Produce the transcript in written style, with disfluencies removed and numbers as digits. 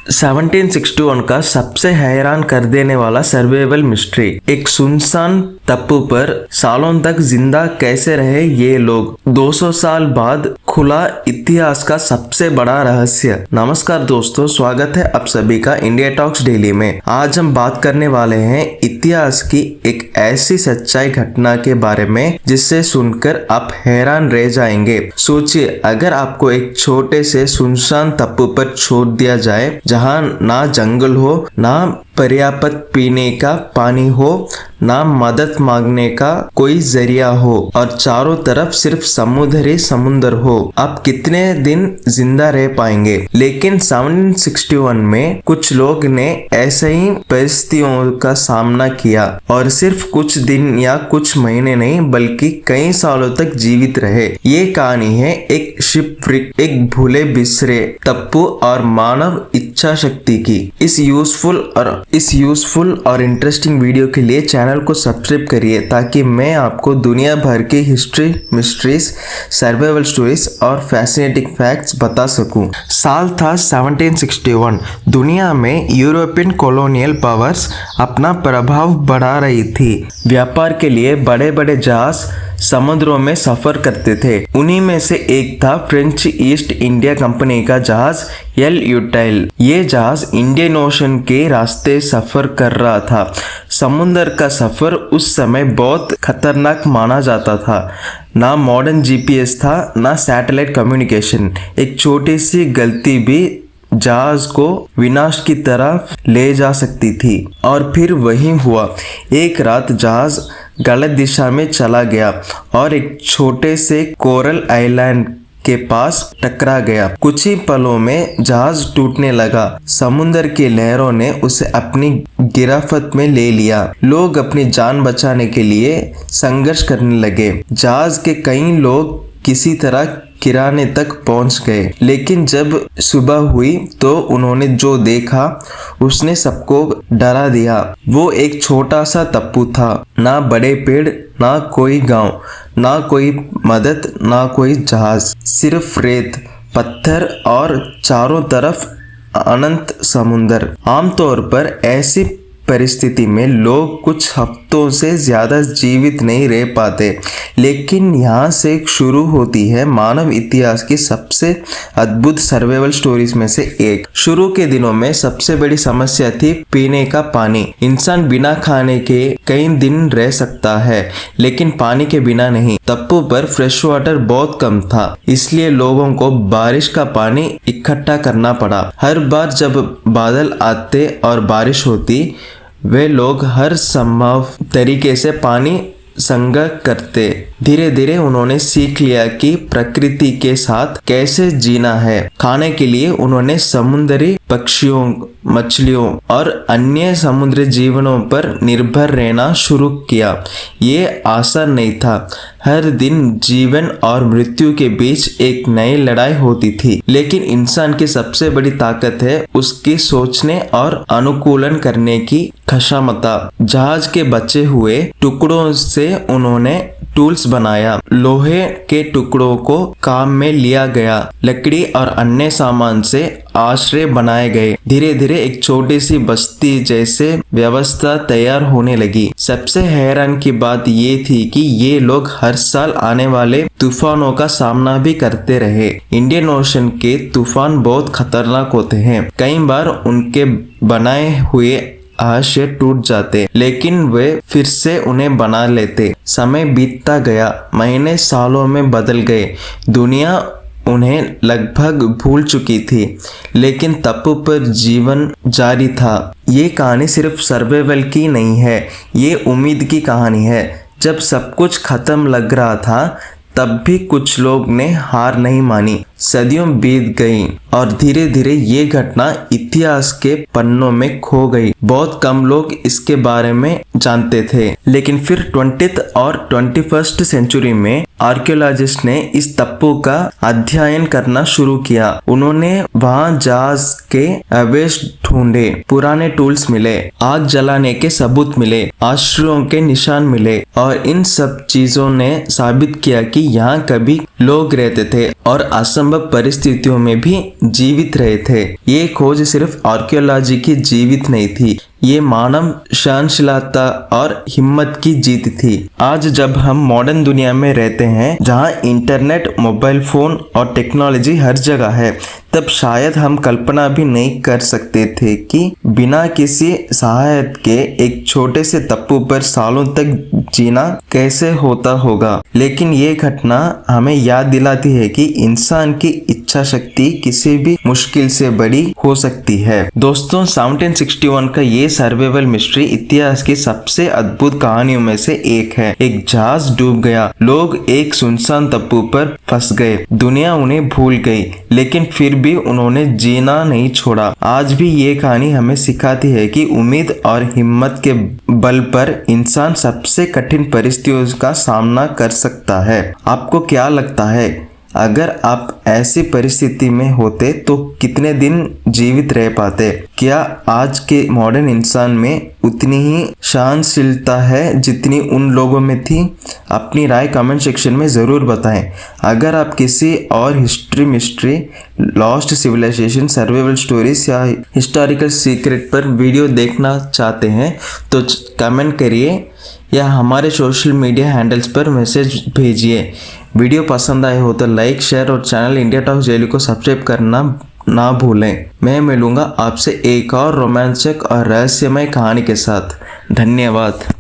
1761 का सबसे हैरान कर देने वाला सर्वाइवल मिस्ट्री। एक सुनसान टापू पर सालों तक जिंदा कैसे रहे ये लोग, 200 साल बाद खुला इतिहास का सबसे बड़ा रहस्य। नमस्कार दोस्तों, स्वागत है आप सभी का इंडिया टॉक्स डेली में। आज हम बात करने वाले हैं इतिहास की एक ऐसी सच्चाई घटना के बारे में जिससे सुनकर आप हैरान रह जाएंगे। सोचिए, अगर आपको एक छोटे से सुनसान टापू पर छोड़ दिया जाए जहां ना जंगल हो, ना पर्याप्त पीने का पानी हो, ना मदद मांगने का कोई जरिया हो और चारों तरफ सिर्फ समुद्र ही समुद्र हो, आप कितने दिन जिंदा रह पाएंगे? लेकिन 1761 में कुछ लोग ने ऐसे ही परिस्थितियों का सामना किया और सिर्फ कुछ दिन या कुछ महीने नहीं बल्कि कई सालों तक जीवित रहे। ये कहानी है एक शिपव्रिक, एक भूले बिसरे टापू और मानव इच्छा शक्ति की। इस यूजफुल और इंटरेस्टिंग वीडियो के लिए चैनल को सब्सक्राइब करिए ताकि मैं आपको दुनिया भर की हिस्ट्री, मिस्ट्रीज, सर्वाइवल स्टोरीज और फैसिनेटिंग फैक्ट्स बता सकूं। साल था 1761। दुनिया में यूरोपियन कॉलोनियल पावर्स अपना प्रभाव बढ़ा रही थी। व्यापार के लिए बड़े बड़े जहाज समुद्रों में सफर करते थे। उन्हीं में से एक था फ्रेंच ईस्ट इंडिया कंपनी का जहाज एल यूटाइल। ये जहाज इंडियन ओशन के रास्ते सफर कर रहा था। समुद्र का सफर उस समय बहुत खतरनाक माना जाता था। ना मॉडर्न जीपीएस था, ना सैटेलाइट कम्युनिकेशन। एक छोटी सी गलती भी जहाज को विनाश की तरफ ले जा सकती थी। और फिर वही हुआ। एक रात जहाज गलत दिशा में चला गया और एक छोटे से कोरल आइलैंड के पास टकरा गया। कुछ ही पलों में जहाज टूटने लगा। समुद्र की लहरों ने उसे अपनी गिरफ्त में ले लिया। लोग अपनी जान बचाने के लिए संघर्ष करने लगे। जहाज के कई लोग किसी तरह किराने तक पहुंच गए, लेकिन जब सुबह हुई तो उन्होंने जो देखा उसने सबको डरा दिया। वो एक छोटा सा टापू था। ना बड़े पेड़, ना कोई गांव, ना कोई मदद, ना कोई जहाज। सिर्फ रेत, पत्थर और चारों तरफ अनंत समुद्र। आमतौर पर ऐसी परिस्थिति में लोग कुछ हफ्तों से ज्यादा जीवित नहीं रह पाते, लेकिन यहाँ से शुरू होती है मानव इतिहास की सबसे अद्भुत सर्वाइवल स्टोरीज में से एक। शुरू के दिनों में सबसे बड़ी समस्या थी पीने का पानी। इंसान बिना खाने के कई दिन रह सकता है, लेकिन पानी के बिना नहीं। टापू पर फ्रेश वाटर बहुत कम था, इसलिए लोगों को बारिश का पानी इकट्ठा करना पड़ा। हर बार जब बादल आते और बारिश होती, वे लोग हर संभव तरीके से पानी संग्रह करते। धीरे धीरे उन्होंने सीख लिया कि प्रकृति के साथ कैसे जीना है। खाने के लिए उन्होंने समुद्री पक्षियों, मछलियों और अन्य समुद्री जीवनों पर निर्भर रहना शुरू किया। ये आसान नहीं था। हर दिन जीवन और मृत्यु के बीच एक नई लड़ाई होती थी, लेकिन इंसान की सबसे बड़ी ताकत है उसकी सोचने और अनुकूलन करने की क्षमता। जहाज के बचे हुए टुकड़ों से उन्होंने टूल्स बनाया। लोहे के टुकड़ों को काम में लिया गया। लकड़ी और अन्य सामान से आश्रय बनाए गए। धीरे धीरे एक छोटी सी बस्ती जैसे व्यवस्था तैयार होने लगी। सबसे हैरान की बात ये थी कि ये लोग हर साल आने वाले तूफानों का सामना भी करते रहे। इंडियन ओशन के तूफान बहुत खतरनाक होते हैं। कई बार उनके बनाए हुए आशय टूट जाते, लेकिन वे फिर से उन्हें बना लेते। समय बीतता गया, महीने सालों में बदल गए। दुनिया उन्हें लगभग भूल चुकी थी, लेकिन टापू पर जीवन जारी था। ये कहानी सिर्फ सर्वाइवल की नहीं है, ये उम्मीद की कहानी है। जब सब कुछ खत्म लग रहा था, तब भी कुछ लोग ने हार नहीं मानी। सदियों बीत गईं और धीरे धीरे ये घटना इतिहास के पन्नों में खो गई। बहुत कम लोग इसके बारे में जानते थे, लेकिन फिर 20th और 21st सेंचुरी में आर्कियोलॉजिस्ट ने इस टापू का अध्ययन करना शुरू किया। उन्होंने वहां जहाज के अवशेष ढूंढे, पुराने टूल्स मिले, आग जलाने के सबूत मिले, आश्रयों के निशान मिले और इन सब चीजों ने साबित किया कि यहाँ कभी लोग रहते थे और असम असंभव परिस्थितियों में भी जीवित रहे थे। ये खोज सिर्फ आर्कियोलॉजी की जीवित नहीं थी, ये मानव सहनशीलता और हिम्मत की जीत थी। आज जब हम मॉडर्न दुनिया में रहते हैं जहां इंटरनेट, मोबाइल फोन और टेक्नोलॉजी हर जगह है, तब शायद हम कल्पना भी नहीं कर सकते थे कि बिना किसी सहायता के एक छोटे से टापू पर सालों तक जीना कैसे होता होगा। लेकिन ये घटना हमें याद दिलाती है कि इंसान की इच्छा शक्ति किसी भी मुश्किल से बड़ी हो सकती है। दोस्तों, 1761 का ये सर्वाइवल मिस्ट्री इतिहास की सबसे अद्भुत कहानियों में से एक है। एक जहाज डूब गया, लोग एक सुनसान टापू पर फंस गए, दुनिया उन्हें भूल गई, लेकिन फिर भी उन्होंने जीना नहीं छोड़ा। आज भी ये कहानी हमें सिखाती है कि उम्मीद और हिम्मत के बल पर इंसान सबसे कठिन परिस्थितियों का सामना कर सकता है। आपको क्या लगता है, अगर आप ऐसी परिस्थिति में होते तो कितने दिन जीवित रह पाते? क्या आज के मॉडर्न इंसान में उतनी ही सहनशीलता है जितनी उन लोगों में थी? अपनी राय कमेंट सेक्शन में ज़रूर बताएं। अगर आप किसी और history, mystery, lost civilization, survival stories या हिस्टोरिकल सीक्रेट पर वीडियो देखना चाहते हैं तो कमेंट करिए या हमारे सोशल मीडिया हैंडल्स पर मैसेज भेजिए। वीडियो पसंद आए हो तो लाइक, शेयर और चैनल इंडिया टॉक डेली को सब्सक्राइब करना ना भूलें। मैं मिलूंगा आपसे एक और रोमांचक और रहस्यमय कहानी के साथ। धन्यवाद।